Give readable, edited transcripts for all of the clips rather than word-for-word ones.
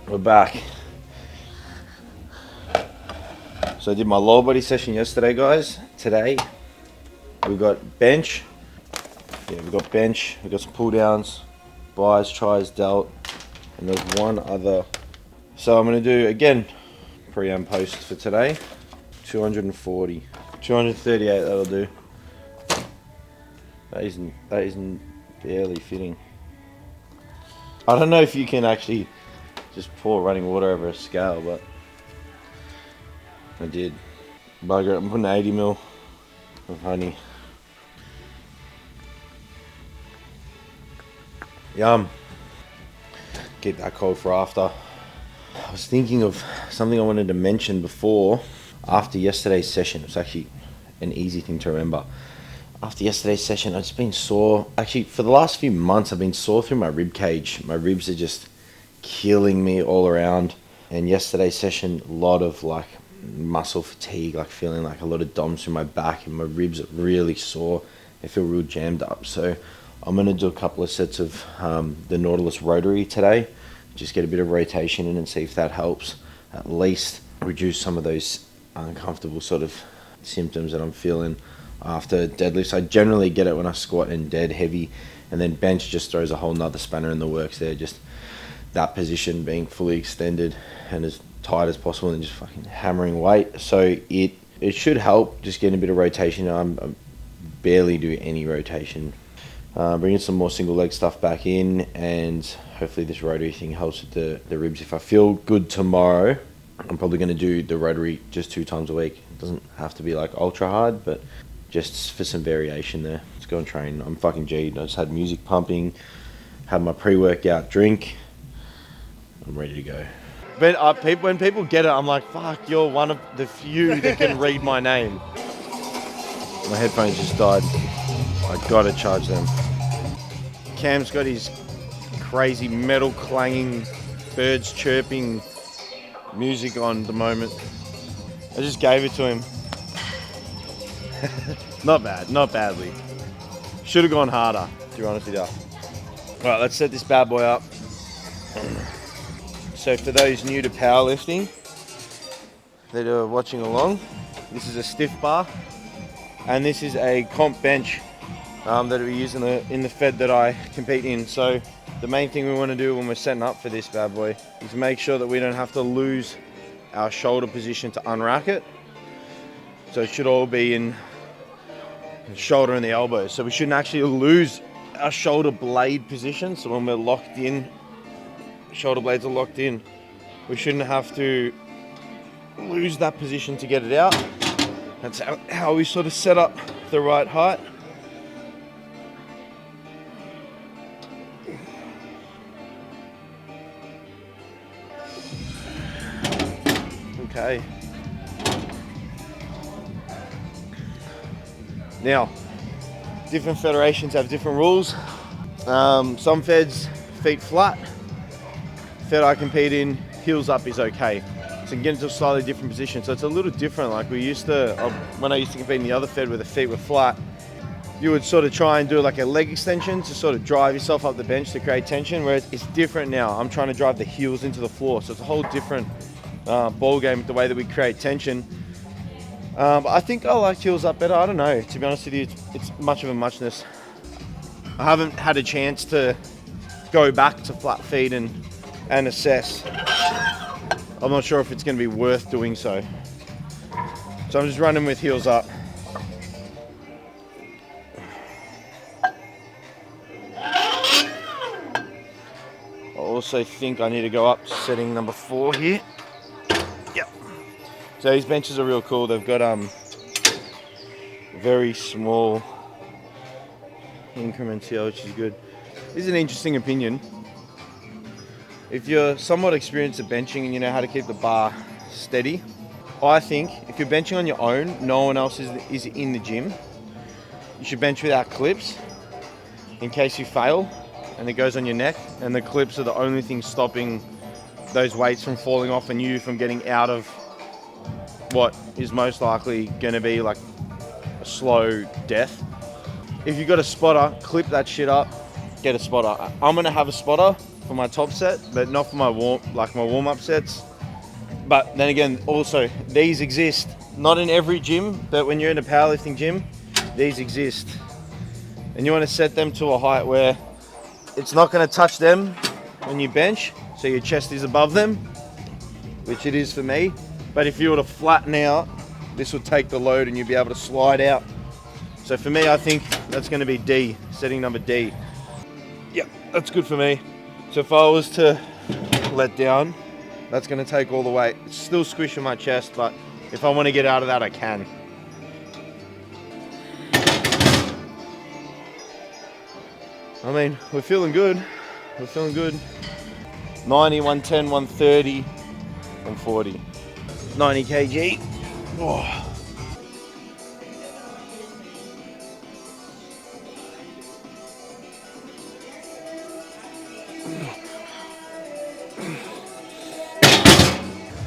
We're back. So I did my lower body session yesterday, guys. Today we've got bench. Yeah, we've got bench. We've got some pull downs, bis, tris, delt, and there's one other. So I'm gonna do again pre and post for today. 240, 238. That'll do. That isn't barely fitting. I don't know if you can actually just pour running water over a scale, but I did. Bugger it, I'm putting 80 ml of honey. Yum. Keep that cold for after. I was thinking of something I wanted to mention before. After yesterday's session, it's actually an easy thing to remember. After yesterday's session, I've just been sore. Actually, for the last few months, I've been sore through my rib cage. My ribs are just killing me all around. And yesterday's session, a lot of like muscle fatigue, like feeling like a lot of DOMs through my back, and my ribs are really sore. They feel real jammed up. So I'm going to do a couple of sets of the Nautilus rotary today. Just get a bit of rotation in and see if that helps. At least reduce some of those uncomfortable sort of symptoms that I'm feeling after deadlifts. I generally get it when I squat and dead heavy, and then bench just throws a whole nother spanner in the works there. Just that position being fully extended and as tight as possible and just fucking hammering weight. So it should help just getting a bit of rotation. I barely do any rotation. Bringing some more single leg stuff back in, and hopefully this rotary thing helps with the ribs. If I feel good tomorrow, I'm probably going to do the rotary just 2 times a week. It doesn't have to be like ultra hard, but just for some variation there. Let's go and train. I'm fucking G'd. I just had music pumping, had my pre-workout drink. I'm ready to go. But when people get it, I'm like, fuck, you're one of the few that can read my name. My headphones just died. I gotta charge them. Cam's got his crazy metal clanging, birds chirping music on at the moment. I just gave it to him. Not bad, not badly. Should have gone harder, to be honest with you. Alright, let's set this bad boy up. So for those new to powerlifting that are watching along, this is a stiff bar, and this is a comp bench that we use in the fed that I compete in. So the main thing we want to do when we're setting up for this bad boy is make sure that we don't have to lose our shoulder position to unrack it. So it should all be in the shoulder and the elbow. So we shouldn't actually lose our shoulder blade position. So when we're locked in, shoulder blades are locked in, we shouldn't have to lose that position to get it out. That's how we sort of set up the right height. Okay. Now, different federations have different rules. Some feds, feet flat. Fed I compete in, heels up is okay. So you get into a slightly different position. So it's a little different. Like we used to, when I used to compete in the other fed where the feet were flat, you would sort of try and do like a leg extension to sort of drive yourself up the bench to create tension. Whereas it's different now. I'm trying to drive the heels into the floor. So it's a whole different ball game with the way that we create tension. But I think I like heels up better. I don't know. To be honest with you, it's much of a muchness. I haven't had a chance to go back to flat feet and assess. I'm not sure if it's going to be worth doing so. So I'm just running with heels up. I also think I need to go up to setting number 4 here. Yep. So these benches are real cool. They've got very small increments here, which is good. This is an interesting opinion. If you're somewhat experienced at benching and you know how to keep the bar steady, I think if you're benching on your own, no one else is in the gym, you should bench without clips in case you fail and it goes on your neck, and the clips are the only thing stopping those weights from falling off and you from getting out of what is most likely going to be like a slow death. If you've got a spotter, clip that shit up, get a spotter. I'm going to have a spotter for my top set, but not for my warm-up sets. But then again, also these exist not in every gym, but when you're in a powerlifting gym, these exist, and you want to set them to a height where it's not going to touch them when you bench, so your chest is above them, which it is for me. But if you were to flatten out, this will take the load and you'll be able to slide out. So for me, I think that's going to be D, setting number D. Yep, that's good for me. So if I was to let down, that's going to take all the weight. It's still squishing my chest, but if I want to get out of that, I can. I mean, we're feeling good. We're feeling good. 90, 110, 130, 140. 90 kg. Oh.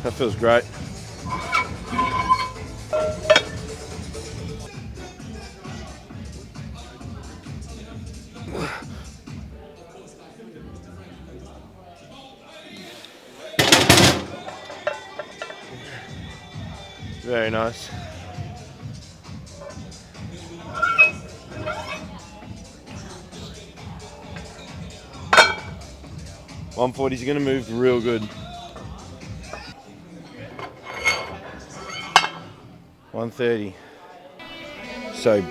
That feels great. Very nice. $140s are going to move real good. 130. So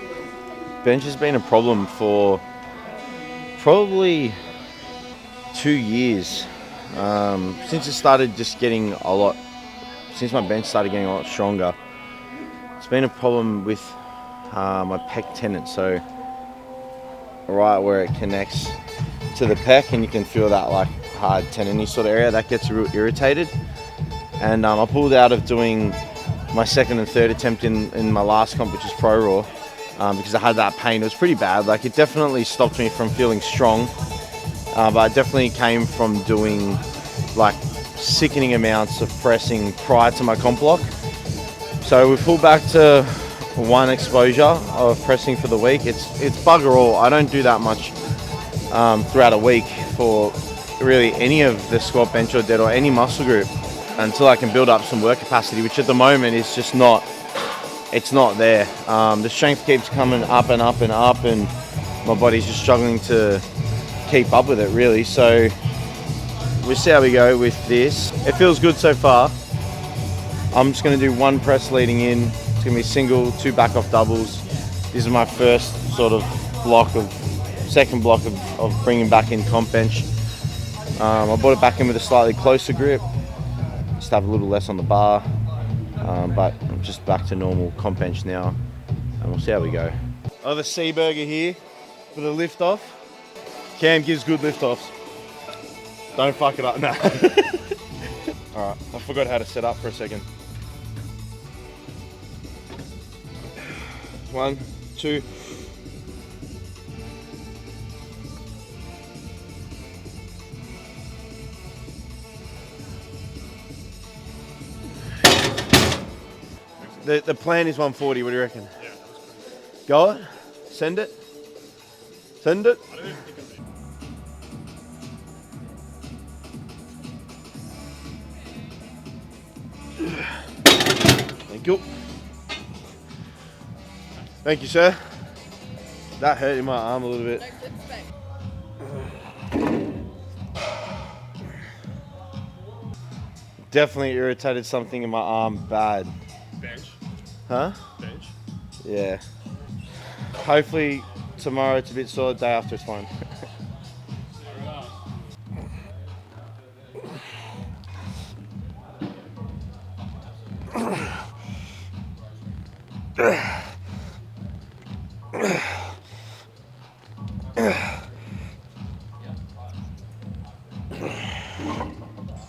bench has been a problem for probably 2 years. Since it started just getting a lot, since my bench started getting a lot stronger, it's been a problem with my pec tendon. So right where it connects to the pec, and you can feel that like hard tendony sort of area, that gets real irritated. And I pulled out of doing my second and third attempt in my last comp, which is Pro Raw, because I had that pain. It was pretty bad. Like, it definitely stopped me from feeling strong, but it definitely came from doing like sickening amounts of pressing prior to my comp block. So we pulled back to one exposure of pressing for the week. It's bugger all. I don't do that much throughout a week for really any of the squat, bench or dead or any muscle group until I can build up some work capacity, which at the moment is just not, it's not there. The strength keeps coming up and up and up, and my body's just struggling to keep up with it really. So we'll see how we go with this. It feels good so far. I'm just going to do one press leading in. It's going to be single, 2 back off doubles. This is my first sort of second block of bringing back in comp bench. I brought it back in with a slightly closer grip, just have a little less on the bar, but I'm just back to normal comp bench now, and we'll see how we go. I have a C burger here for the lift off. Cam gives good lift offs. Don't fuck it up, no. Alright, I forgot how to set up for a second. 1, 2. The plan is 140, what do you reckon? Yeah, that's go it? Send it? Send it? I don't even think Thank you. Thank you, sir. That hurt in my arm a little bit. Definitely irritated something in my arm bad. Bench. Huh? Bench. Yeah. Hopefully tomorrow it's a bit sore, the day after it's fine.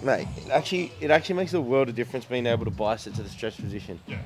Mate, it actually makes a world of difference being able to bicep to the stretch position. Yeah.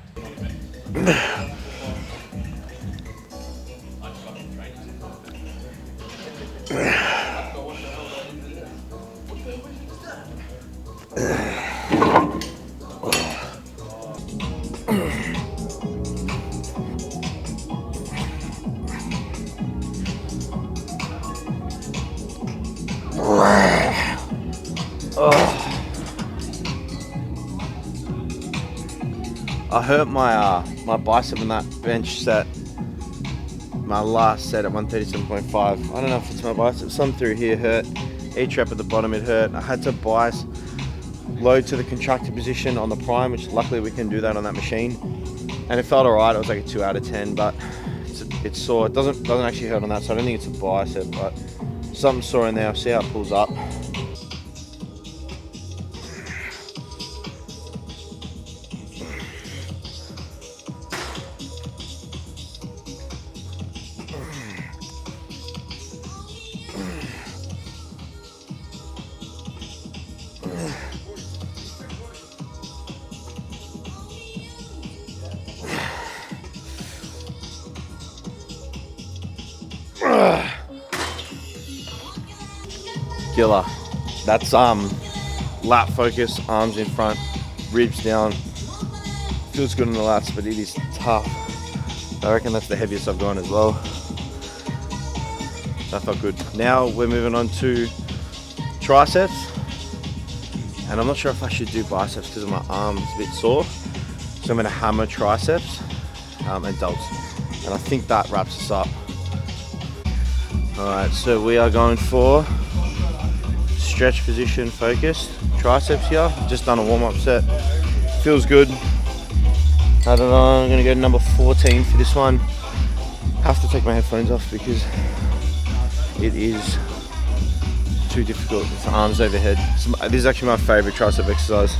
I hurt my my bicep in that bench set, my last set at 137.5. I don't know if it's my bicep, some through here hurt. Each rep at the bottom it hurt. I had to bias load to the contractor position on the prime, which luckily we can do that on that machine. And it felt alright, it was like a 2 out of 10, but it's sore. It doesn't actually hurt on that, so I don't think it's a bicep, but something's sore in there. I'll see how it pulls up. Killer. That's lat focus, arms in front, ribs down. Feels good in the lats, but it is tough. I reckon that's the heaviest I've gone as well. That felt good. Now we're moving on to triceps, and I'm not sure if I should do biceps because my arm's a bit sore. So I'm gonna hammer triceps and delts, and I think that wraps us up. All right, so we are going for stretch position focused triceps here. Just done a warm-up set. Feels good. I don't know, I'm gonna go to number 14 for this one. Have to take my headphones off because it is too difficult with the arms overhead. This is actually my favorite tricep exercise.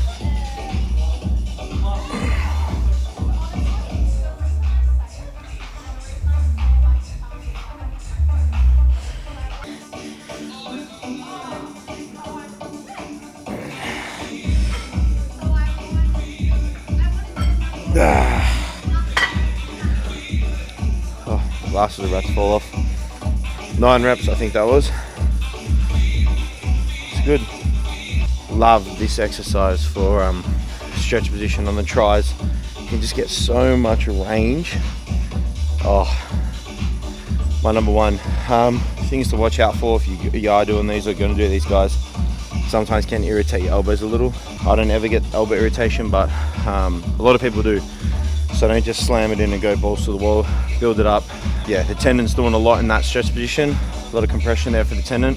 Oh, last of the rats fall off. 9 reps, I think that was. It's good. Love this exercise for stretch position on the tris. You can just get so much range. Oh, my number one. Things to watch out for if you are doing these or going to do these, guys. Sometimes can irritate your elbows a little. I don't ever get elbow irritation, but a lot of people do. So don't just slam it in and go balls to the wall. Build it up. Yeah, the tendon's doing a lot in that stretch position. A lot of compression there for the tendon.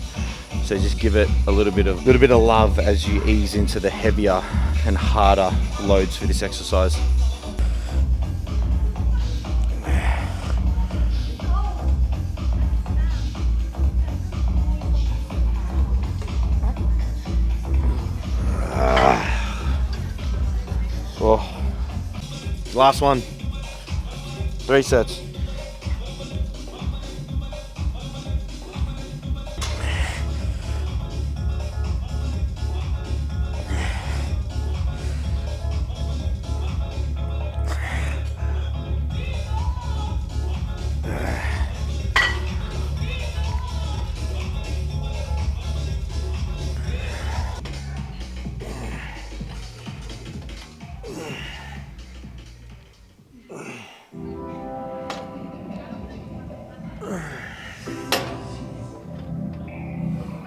So just give it a little bit of love as you ease into the heavier and harder loads for this exercise. Oh. Last one. 3 sets.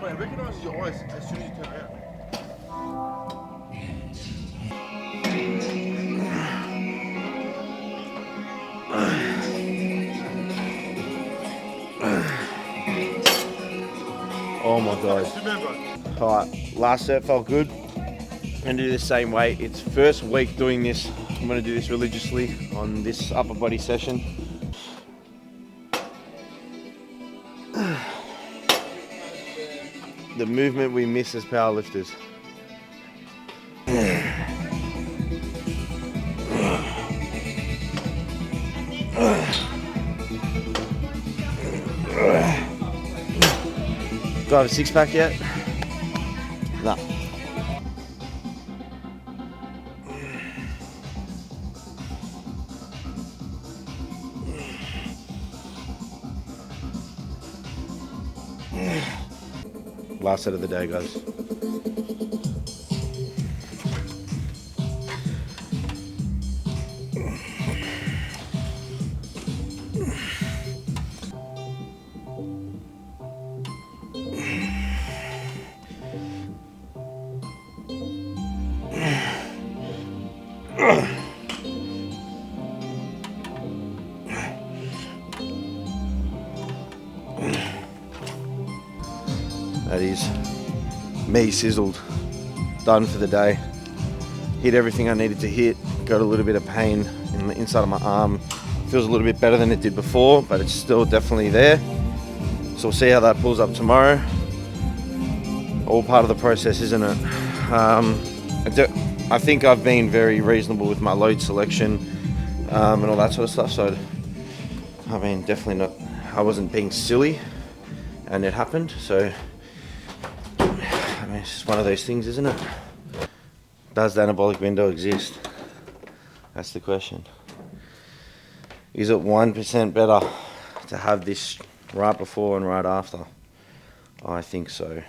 It recognizes your voice as soon as you turn around. Oh my god. Alright, last set felt good. I'm gonna do the same way. It's first week doing this. I'm gonna do this religiously on this upper body session. The movement we miss as powerlifters. Do I have a 6-pack yet? No. Last set of the day, guys. Me sizzled, done for the day. Hit everything I needed to hit. Got a little bit of pain in the inside of my arm. Feels a little bit better than it did before, but it's still definitely there. So we'll see how that pulls up tomorrow. All part of the process, isn't it? I think I've been very reasonable with my load selection and all that sort of stuff. So I mean, definitely not. I wasn't being silly, and it happened. So I mean, it's just one of those things, isn't it? Does the anabolic window exist? That's the question. Is it 1% better to have this right before and right after? I think so.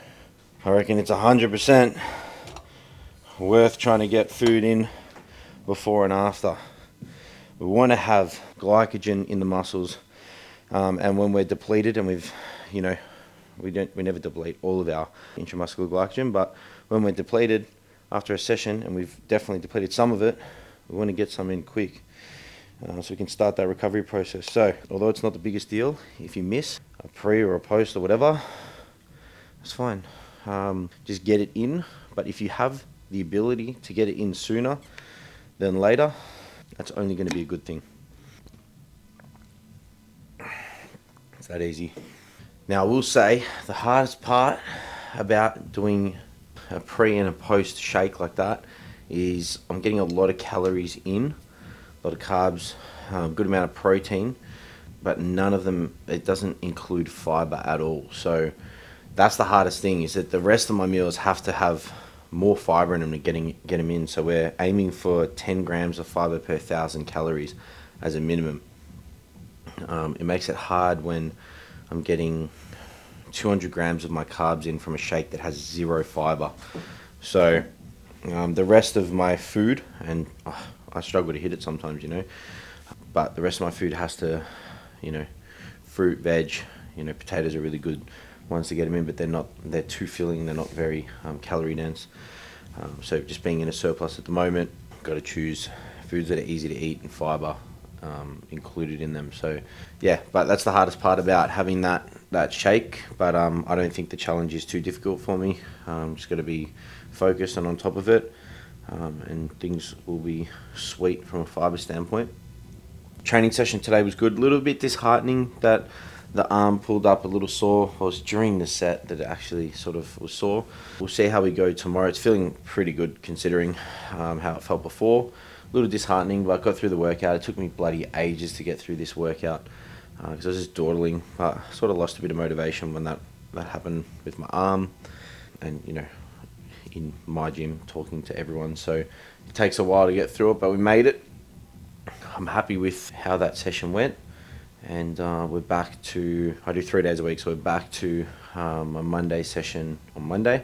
I reckon it's 100% worth trying to get food in before and after. We want to have glycogen in the muscles, and when we're depleted, and we never deplete all of our intramuscular glycogen, but when we're depleted after a session, and we've definitely depleted some of it, we want to get some in quick, so we can start that recovery process. So, although it's not the biggest deal, if you miss a pre or a post or whatever, it's fine. Just get it in. But if you have the ability to get it in sooner than later, that's only going to be a good thing. It's that easy. Now, I will say the hardest part about doing a pre and a post shake like that is I'm getting a lot of calories in, a lot of carbs, good amount of protein, but none of them, it doesn't include fiber at all. So that's the hardest thing, is that the rest of my meals have to have more fiber in them to get them in. So we're aiming for 10 grams of fiber per 1,000 calories as a minimum. It makes it hard when I'm getting 200 grams of my carbs in from a shake that has 0 fiber. So the rest of my food, and I struggle to hit it sometimes, but the rest of my food has to, fruit, veg, potatoes are really good ones to get them in, but they're too filling, they're not very calorie dense. So just being in a surplus at the moment, got to choose foods that are easy to eat and fiber included in them. So yeah, but that's the hardest part about having that shake. But I don't think the challenge is too difficult for me. Just got to be focused and on top of it, and things will be sweet from a fiber standpoint. Training session today was good. A little bit disheartening that the arm pulled up a little sore. It was during the set that it actually sort of was sore. We'll see how we go tomorrow. It's feeling pretty good considering how it felt before. A little disheartening, but I got through the workout. It took me bloody ages to get through this workout because I was just dawdling. But I sort of lost a bit of motivation when that happened with my arm, and in my gym talking to everyone. So it takes a while to get through it, but we made it. I'm happy with how that session went. And we're back to, I do 3 days a week, so we're back to a Monday session on Monday,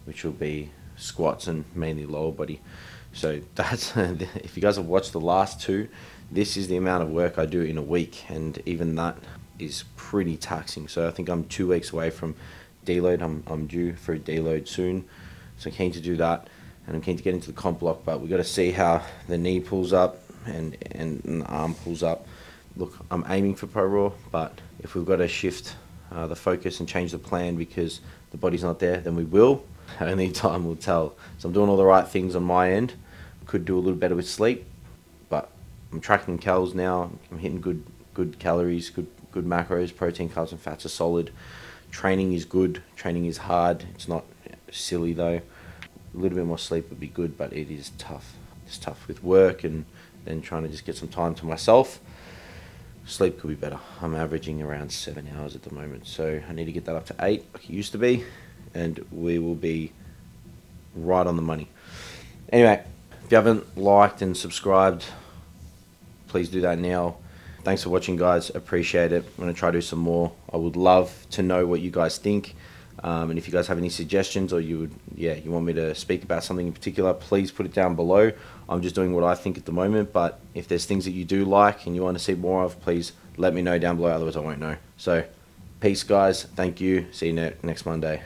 which will be squats and mainly lower body. So that's, if you guys have watched the last two, this is the amount of work I do in a week, and even that is pretty taxing. So I think I'm 2 weeks away from deload. I'm due for a deload soon, so I'm keen to do that, and I'm keen to get into the comp block, but we've got to see how the knee pulls up and the arm pulls up. Look, I'm aiming for Pro Raw, but if we've got to shift the focus and change the plan because the body's not there, then we will. Only time will tell. So I'm doing all the right things on my end. Could do a little better with sleep, but I'm tracking calories now. I'm hitting good calories, good macros. Protein, carbs, and fats are solid. Training is good. Training is hard. It's not silly though. A little bit more sleep would be good, but it is tough. It's tough with work and then trying to just get some time to myself. Sleep could be better. I'm averaging around 7 hours at the moment, so I need to get that up to 8 like it used to be, and we will be right on the money. Anyway, if you haven't liked and subscribed, please do that now. Thanks for watching, guys. Appreciate it. I'm going to try to do some more. I would love to know what you guys think. And if you guys have any suggestions, or you want me to speak about something in particular, please put it down below. I'm just doing what I think at the moment, but if there's things that you do like and you want to see more of, please let me know down below, otherwise I won't know. So peace, guys. Thank you. See you next Monday.